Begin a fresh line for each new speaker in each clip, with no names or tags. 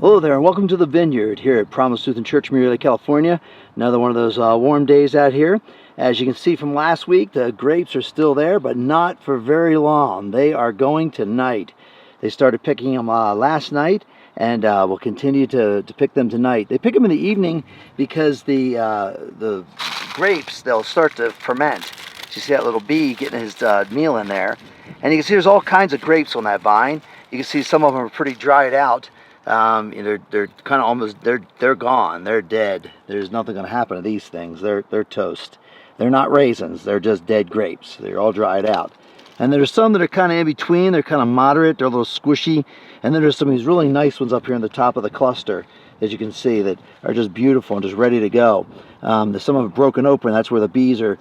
Hello there, and welcome to the Vineyard here at Promise Lutheran Church, Vineyard, California. Another one of those warm days out here. As you can see from last week, the grapes are still there, but not for very long. They are going tonight. They started picking them last night, and will continue to pick them tonight. They pick them in the evening because the grapes, they'll start to ferment. You see that little bee getting his meal in there. And you can see there's all kinds of grapes on that vine. You can see some of them are pretty dried out. They're kind of almost, they're gone, they're dead. There's nothing going to happen to these things. They're toast. They're not raisins, they're just dead grapes. They're all dried out. And there's some that are kind of in between. They're kind of moderate, they're a little squishy. And then there's some of these really nice ones up here in the top of the cluster, as you can see, that are just beautiful and just ready to go. There's some of them broken open. That's where the bees are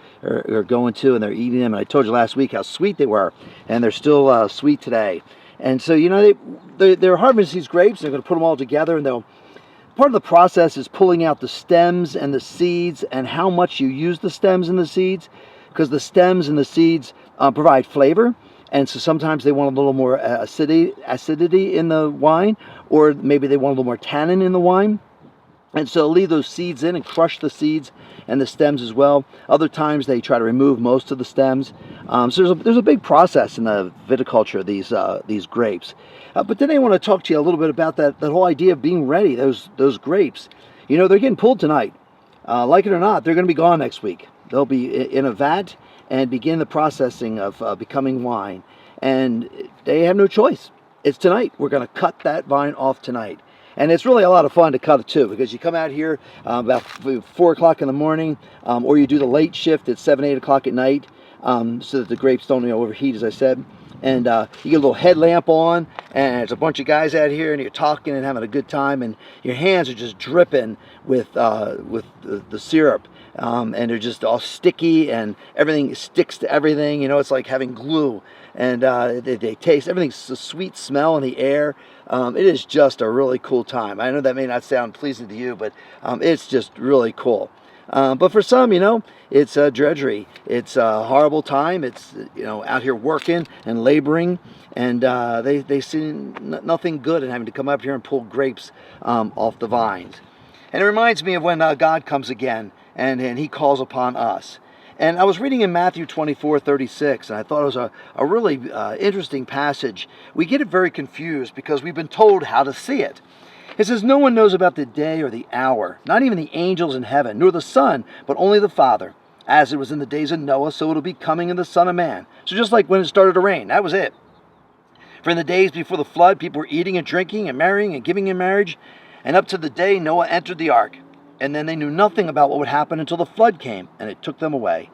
going to, and they're eating them. And I told you last week how sweet they were, and they're still sweet today. And so, you know, they're harvesting these grapes. They're going to put them all together, and part of the process is pulling out the stems and the seeds and how much you use the stems and the seeds, because the stems and the seeds provide flavor. And so sometimes they want a little more acidity in the wine, or maybe they want a little more tannin in the wine. And so leave those seeds in and crush the seeds and the stems as well. Other times they try to remove most of the stems. So there's a big process in the viticulture of these grapes. But then I want to talk to you a little bit about that whole idea of being ready. Those grapes, you know, they're getting pulled tonight. Like it or not, they're going to be gone next week. They'll be in a vat and begin the processing of becoming wine. And they have no choice. It's tonight. We're going to cut that vine off tonight. And it's really a lot of fun to cut it too, because you come out here about 4 o'clock in the morning, or you do the late shift at 7, 8 o'clock at night, so that the grapes don't overheat, as I said. And you get a little headlamp on, and there's a bunch of guys out here, and you're talking and having a good time, and your hands are just dripping with the syrup, and they're just all sticky, and everything sticks to everything. You know, it's like having glue. And they taste, everything's a sweet smell in the air. It is just a really cool time. I know that may not sound pleasing to you, but it's just really cool. But for some, you know, it's drudgery. It's a horrible time. It's, you know, out here working and laboring, and they see nothing good in having to come up here and pull grapes off the vines. And it reminds me of when God comes again and he calls upon us. And I was reading in Matthew 24:36, and I thought it was a really interesting passage. We get it very confused because we've been told how to see it. It says, "No one knows about the day or the hour, not even the angels in heaven, nor the Son, but only the Father. As it was in the days of Noah, so it will be coming in the Son of Man." So just like when it started to rain, that was it. "For in the days before the flood, people were eating and drinking and marrying and giving in marriage, and up to the day Noah entered the ark. And then they knew nothing about what would happen until the flood came, and it took them away.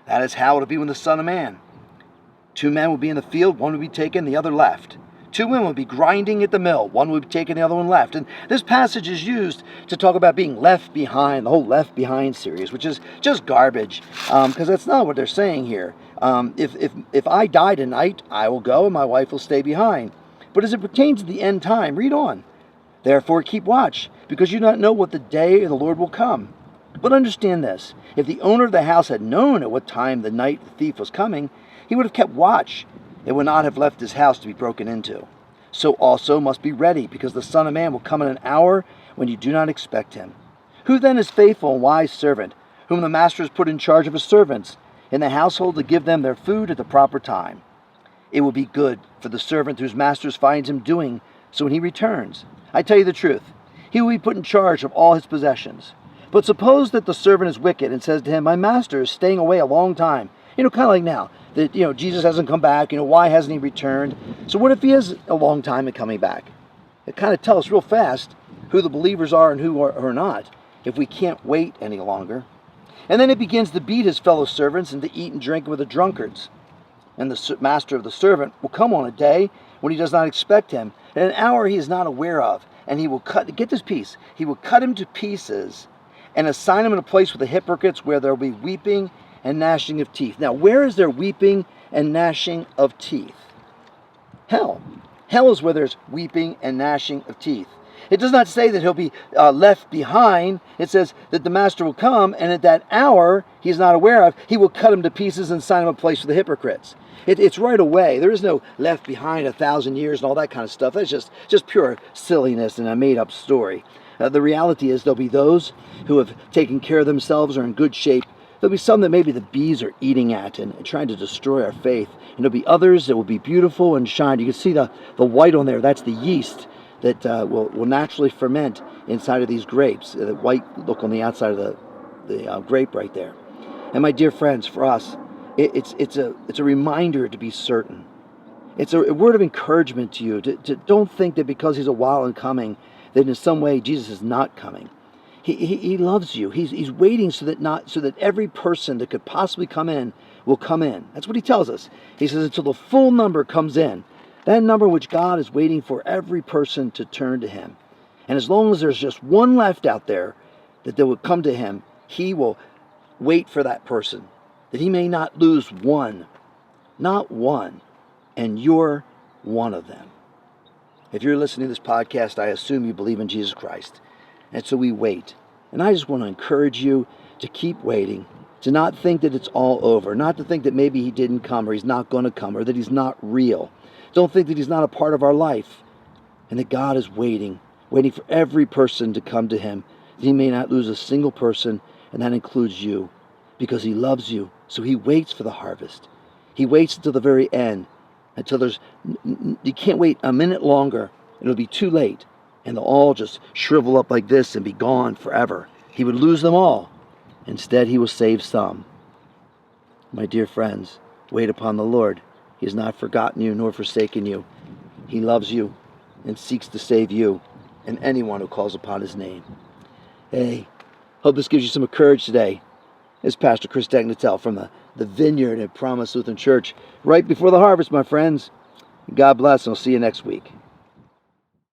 That is how it will be when the Son of Man. 2 men will be in the field, one will be taken, the other left. 2 women will be grinding at the mill, one will be taken, the other one left." And this passage is used to talk about being left behind, the whole Left Behind series, which is just garbage, because that's not what they're saying here. If I die tonight, I will go and my wife will stay behind. But as it pertains to the end time, read on. "Therefore keep watch, because you do not know what the day of the Lord will come. But understand this, if the owner of the house had known at what time the night the thief was coming, he would have kept watch, and would not have left his house to be broken into. So also must be ready, because the Son of Man will come in an hour when you do not expect him. Who then is faithful and wise servant, whom the master has put in charge of his servants in the household to give them their food at the proper time? It will be good for the servant whose master finds him doing so when he returns. I tell you the truth, he will be put in charge of all his possessions. But suppose that the servant is wicked and says to him, 'My master is staying away a long time.'" You know, kind of like now, that, you know, Jesus hasn't come back, you know, why hasn't he returned? So what if he is a long time in coming back? It kind of tells us real fast who the believers are and who are not, if we can't wait any longer. And then he begins to beat his fellow servants and to eat and drink with the drunkards. And the master of the servant will come on a day when he does not expect him, in an hour he is not aware of, and he will get this piece, he will cut him to pieces and assign him in a place with the hypocrites, where there will be weeping and gnashing of teeth. Now, where is there weeping and gnashing of teeth? Hell. Hell is where there's weeping and gnashing of teeth. It does not say that he'll be left behind. It says that the master will come, and at that hour he's not aware of, he will cut him to pieces and sign him a place for the hypocrites. It's right away. There is no left behind 1,000 years and all that kind of stuff. That's just pure silliness and a made-up story. The reality is there'll be those who have taken care of themselves, are in good shape. There'll be some that maybe the bees are eating at and trying to destroy our faith. And there'll be others that will be beautiful and shine. You can see the white on there. That's the yeast that will naturally ferment inside of these grapes. The white look on the outside of the grape right there. And my dear friends, for us, it's a reminder to be certain. It's a word of encouragement to you. To don't think that because he's a while in coming, that in some way Jesus is not coming. He loves you. He's waiting so that every person that could possibly come in will come in. That's what he tells us. He says until the full number comes in, that number which God is waiting for every person to turn to him. And as long as there's just one left out there that they will come to him, he will wait for that person, that he may not lose one, not one, and you're one of them. If you're listening to this podcast, I assume you believe in Jesus Christ. And so we wait. And I just want to encourage you to keep waiting, to not think that it's all over, not to think that maybe he didn't come or he's not going to come or that he's not real. Don't think that he's not a part of our life and that God is waiting for every person to come to him, that he may not lose a single person, and that includes you, because he loves you. So he waits for the harvest. He waits until the very end, until you can't wait a minute longer. It'll be too late. And they'll all just shrivel up like this and be gone forever. He would lose them all. Instead, he will save some. My dear friends, wait upon the Lord. He has not forgotten you nor forsaken you. He loves you and seeks to save you and anyone who calls upon his name. Hey, hope this gives you some courage today. This is Pastor Chris Deknatel from the Vineyard at Promise Lutheran Church, right before the harvest, my friends. God bless, and I'll see you next week.